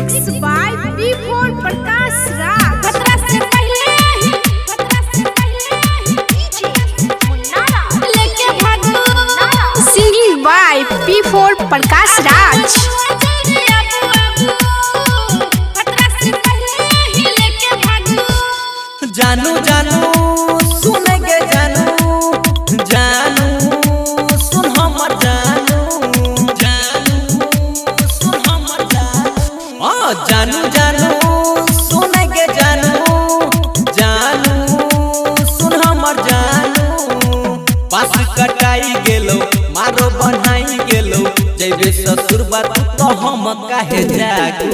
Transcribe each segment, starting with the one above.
Mix by B4 Prakash राज। खतरा से पहले ही लेके भागो। सिंगिंग बाय B4 प्रकाश राज। जानू जानू सुनेगे जानू जानू सुन हमर जानू जानू सुन हमर जानू जानू जानू सुनेगे जानू जानू सुन हमर जानू पास कटाई गेलो मारो बनाई गेलो जैबे ससुर बात तो हम काहे जागू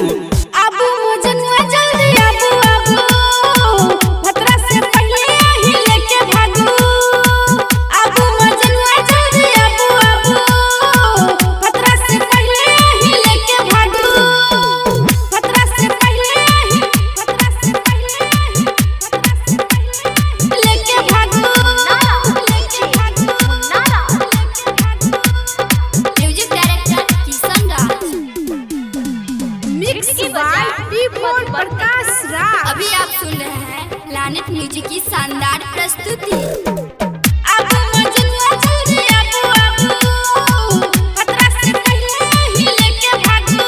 आबू मजनुआ जल्दी आबू आबू खतरा से पहले ही लेके भागू। आबू मजनुआ जल्दी आबू आबू खतरा से पहले ही लेके भागू। खतरा से पहले ही लेके भागू। Music director Kishan Raj. Mix by B4 Prakash Raj. अभी आप सुन रहे हैं लानेट म्यूजिक की शानदार प्रस्तुति। आबू मजनुआ जल्दी आबू आबू खतरा से पहले ही लेके भागू।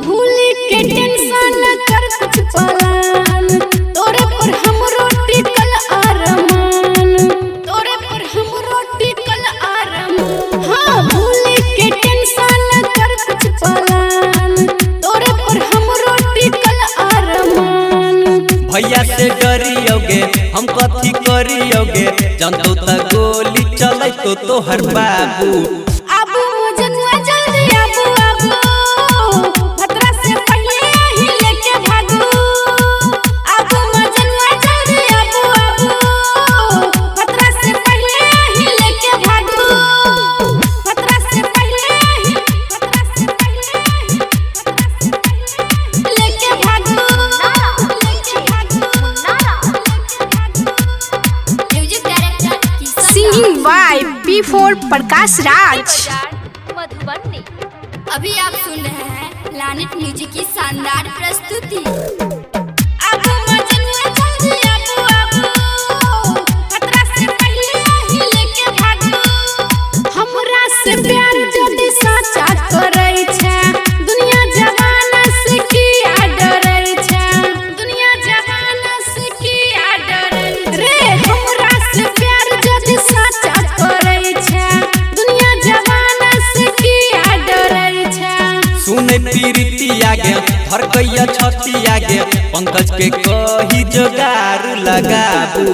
भूली के टेंशन कर कुछ पलान तोरे पर हमरो टिकल अरमान। तोरे पर हमरो टिकल अरमान। हाँ भूली के टेंशन कर कुछ पलान तोरे पर हमरो टिकल अरमान। भैया से डरियोगे हम कथी करियोगे जानतो त गोली चलै तो तोहर बाबू आबू मजनुआ जल्दी आबू आबू खतरा से पहले ही लेके भागू। आबू मजनुआ जल्दी आबू आबू खतरा से पहले ही लेके भागू। खतरा से पहले ही लेके भागू। Music director Kishan singing by B4 Prakash Raj. Madhubani. अभी आप सुन रहे हैं लानेट म्यूजिक की शानदार प्रस्तुति। आबू मजनुआ जल्दी आबू आबू खतरा से पहले ही लेके भागू। हमरा से प्यार जल्दी साचा करै छै दुनिया जवाना से किया डरै छै। दुनिया जवाना से किया डरै रे। हमरा से प्यार जल्दी साचा करै छै दुनिया जवाना से किया डरै छै। सुने पीरिति आगे धरकैया छती आगे पंकज के कही जोगार लगाबू